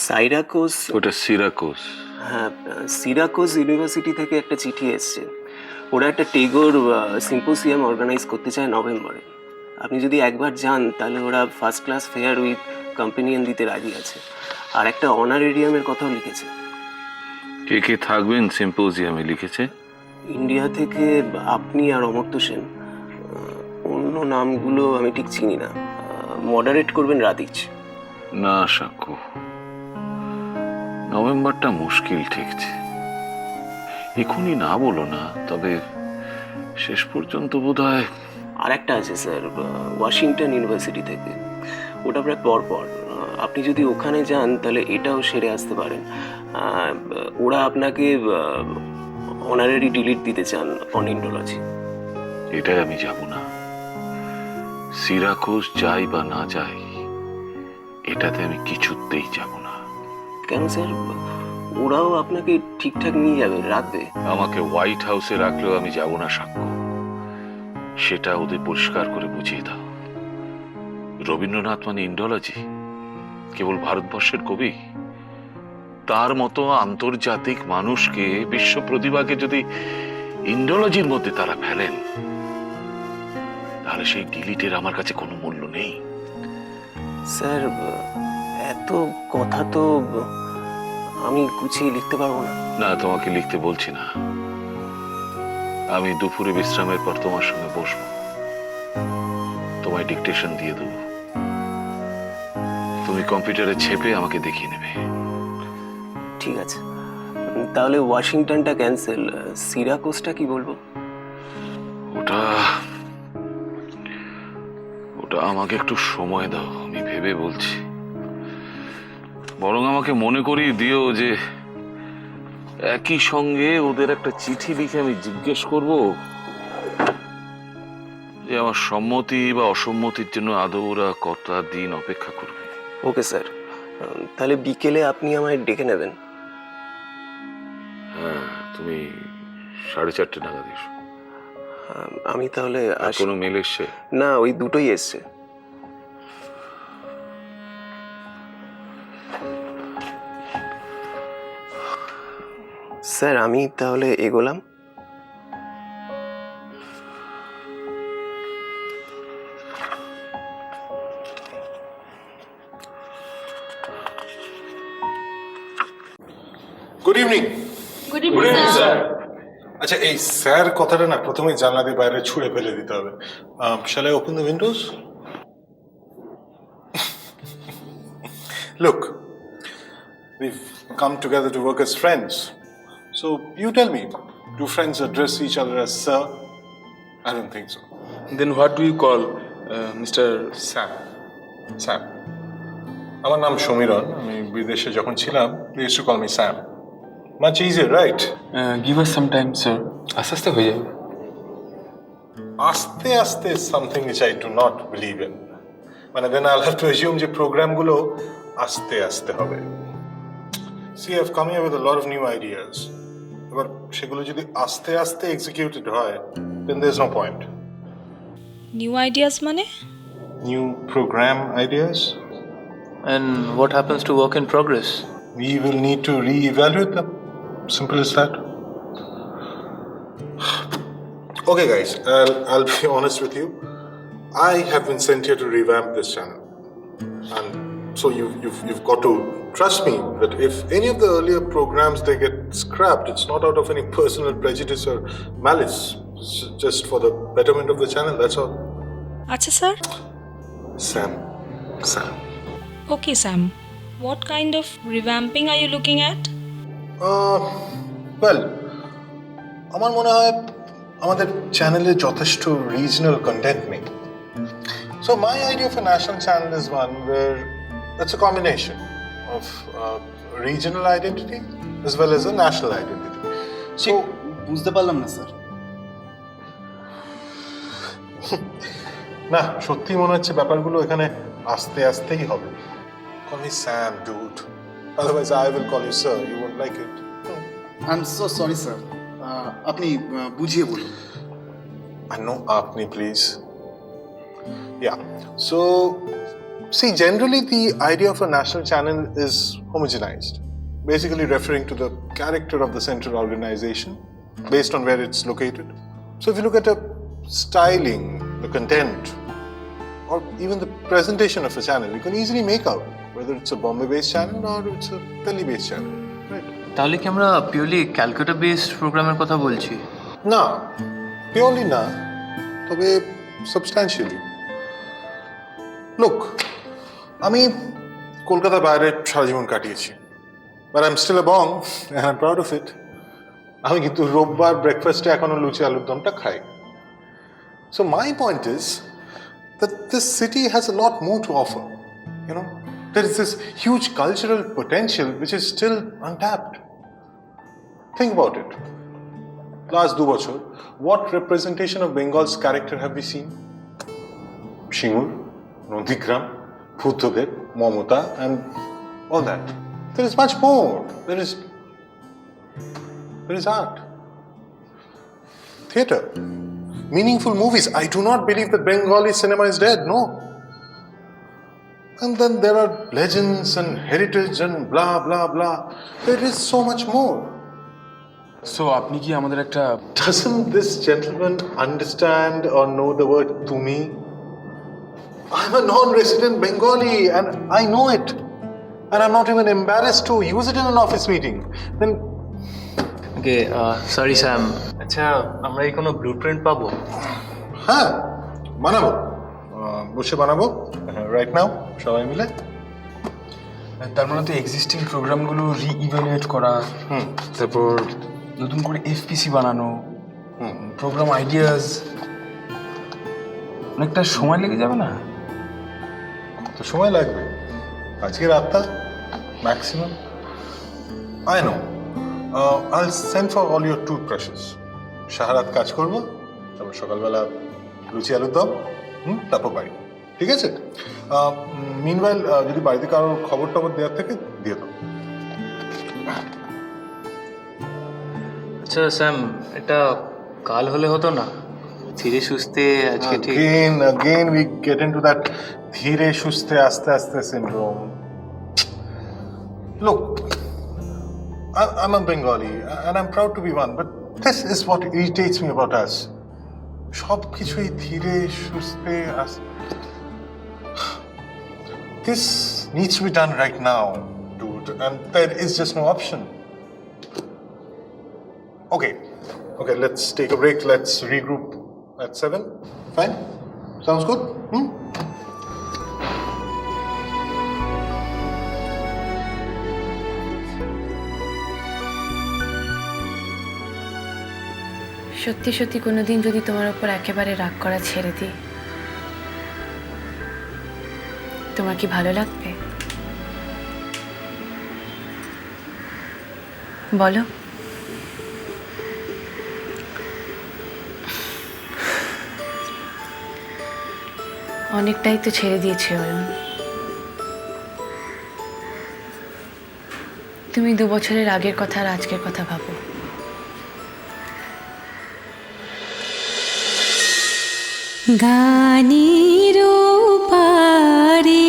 সাইরাকুস। ওটা সিরাকুস। হ্যাঁ, সিরাকুস ইউনিভার্সিটি থেকে একটা চিঠি এসছে। ওরা একটা টেগোর সিম্পোসিয়াম অর্গানাইজ করতে চায় নভেম্বরে। আপনি যদি একবার যান তাহলে ওরা first class fair with companion দিতে রাজি আছে, আর একটা অনারেরিয়ামের কথাও লিখেছে। কে কে থাকবেন সিম্পোজিয়ামে লিখেছে? ইন্ডিয়া থেকে আপনি আর অমর্ত্য সেন। অন্য নামগুলো আমি ঠিক চিনি না। মডারেট করবেন রাদিচ। না সাক্ষ্য, নভেম্বরটা মুশকিল ঠেকছে। এখনই না বলো না, তবে শেষ পর্যন্ত বোধহয়। আর একটা আছে স্যার, ওয়াশিংটন ইউনিভার্সিটি থেকে। ওটা প্রায় পর আপনি যদি ওখানে যান তাহলে এটাও সেরে আসতে পারেন। ওরা আপনাকে অনারারি ডিলিট দিতে চান অন ইন্ডোলজি। এটাই আমি যাব না। সিরাকুস যাই বা না যাই, এটাতে আমি কিছুতেই যাব না। কেন স্যার? ওরাও আপনাকে ঠিকঠাক নিয়ে যাবে, রাখবে। আমাকে হোয়াইট হাউসে রাখলেও আমি যাব না সাক্ষ্য। সেটা ওদের পরিষ্কার করে বুঝিয়ে দাও। রবীন্দ্রনাথ মানে ইন্ডোলজি, কেবল ভারতবর্ষের কবি। তার মতো আন্তর্জাতিক মানুষকে, বিশ্ব প্রতিভাকে যদি ইন্ডোলজির মধ্যে তারা ফেলেন, তাহলে সেই ডিলিটের আমার কাছে কোনো মূল্য নেই। স্যার, এত কথা তো আমি গুছিয়ে লিখতে পারবো না। না, তোমাকে লিখতে বলছি না। আমি দুপুরে বিশ্রামের পর তোমার সঙ্গে বসবো, তোমায় ডিকটেশন দিয়ে দেবো। তুমি কম্পিউটারে ছেপে আমাকে দেখিয়ে নেবে। ঠিক আছে, তাহলে ওয়াশিংটনটা ক্যান্সেল। সিরাকুসটা কি বলবো? ওটা ওটা আমাকে একটু সময় দাও, আমি ভেবে বলছি। বরং আমাকে মনে করিয়ে দিও যে একই সঙ্গে ওদের একটা চিঠি লিখে আমি জিজ্ঞেস করব যে আমার সম্মতি বা অসম্মতির জন্য আদৌ ওরা কটা দিন অপেক্ষা করবে। ওকে স্যার, তাহলে বিকেলে আপনি আমায় ডেকে নেবেন। হ্যাঁ, তুমি 4:30 নাগাদ এসো। আমি তাহলে কোনো মেল এসছে? না, ওই দুটোই এসছে। স্যার, আমি তাহলে এগোলাম। Good evening. Good evening sir. আচ্ছা, এই স্যার কথাটা না প্রথমেই জানলা দিয়ে বাইরে ছুঁড়ে ফেলে দিতে হবে। Shall I open the windows? Look, we've come together to work as friends. So you tell me, do friends address each other as sir? I don't think so. Then what do you call Mr. Sam. Sam. আমার নাম সমীরণ। আমি বিদেশে যখন ছিলাম, they used to call me Sam. Much easier, right? Give us some time, sir. আস্তে আস্তে হয়ে যাবে। আস্তে আস্তে is something which I do not believe in. মানে then I'll have to assume যে প্রোগ্রামগুলো আস্তে আস্তে হবে। See, I've come here with a lot of new ideas. এবার সেগুলো যদি আস্তে আস্তে executed হয়, then there's no point. New ideas মানে? New program ideas? And what happens to work in progress? We will need to re-evaluate them. Simple as that. Okay, guys, I'll be honest with you. I have been sent here to revamp this channel, and so you've got to trust me that if any of the earlier programs they get scrapped, it's not out of any personal prejudice or malice. It's just for the betterment of the channel. That's all. আচ্ছা sir. Sam. Okay, Sam. What kind of revamping are you looking at? Well, আমার মনে হয় আমাদের চ্যানেলে যথেষ্ট regional content নেই। So my idea of a national channel is one where it's a combination of regional identity as well as a national identity. So বুঝতে পারলাম না স্যার। না, সত্যি মনে হচ্ছে ব্যাপারগুলো এখানে আস্তে আস্তেই হবে। Call me Sam, dude. Otherwise I will call you sir. You won't like it. I am so sorry sir, আপনি বুঝিয়ে বলুন। I know, apni please. Yeah. So See, generally the idea of a national channel is homogenized, basically referring to the character of the central organization based on where it's located. So if you look at a styling, the content, or even the presentation of a channel, you can easily make out whether it's a Bombay-based channel or it's a Delhi-based channel, right? তাহলে কি আমরা purely Calcutta based প্রোগ্রামের কথা বলছি? না, purely না, তবে substantially. Look, আমি কলকাতার বাইরে সারা জীবন কাটিয়েছি, but I'm still a bong and I'm proud of it. আমি কিন্তু রোববার ব্রেকফাস্টে এখনো লুচি আলুর দমটা খাই. So my point is that this city has a lot more to offer. You know, there is this huge cultural potential which is still untapped. Think about it. Last 2 বছর, what representation of Bengal's character have we seen? Shimur, Nondigram, Bhuttadev, Momota, and all that. There is much more. There is art, theatre, meaningful movies. I do not believe that Bengali cinema is dead, no. And then there are legends and heritage and blah blah blah. There is so much more. So আপনি কি আমাদের একটা Doesn't this gentleman understand or know the word tumi? I'm a non-resident Bengali and I know it. And I'm not even embarrassed to use it in an office meeting. Then, okay sorry Sam, আচ্ছা আমরা এই কোনো blueprint পাবো? হ্যাঁ, বানাবো। বসে বানাবো right now সবাই মিলে। তার মানে তো এক্সিস্টিং প্রোগ্রামগুলো রিইভ্যালুয়েট করা, তারপর নতুন করে এফপিসি বানানো, প্রোগ্রাম আইডিয়াস, অনেকটা সময় লেগে যাবে না? তো সময় লাগবে, আজকে রাতটা maximum. I know, I'll send for all your toothbrushes. সারা রাত কাজ করবো, তারপর সকালবেলা লুচি আলুর দম, তারপর বাড়ি, ঠিক আছে? মিনওয়াইল যদি বাড়িতে কারোর খবর টবর দেওয়ার থেকে দিয়ে দাও। আচ্ছা স্যাম, এটা কাল হলে হতো না? ধীরে সুস্থে আজকে ঠিক। Again we get into that ধীরে সুস্থে আস্তে আস্তে syndrome. Look, I'm a Bengali and I'm proud to be one, but this is what irritates me about us. সব কিছুই ধীরে সুস্থে This needs to be done right now, dude, and there is just no option. Okay, let's take a break. Let's regroup at 7. Fine? Sounds good? সত্যি সত্যি কোনোদিন যদি তোমার উপর একেবারে রাগ করা ছেড়ে দিই, তোমার কি ভালো লাগবে? বলো। অনেকটাই তো ছেড়ে দিয়েছে অয়ন। তুমি 2 বছরের আগের কথা আর আজকের কথা ভাবো। গানের পারে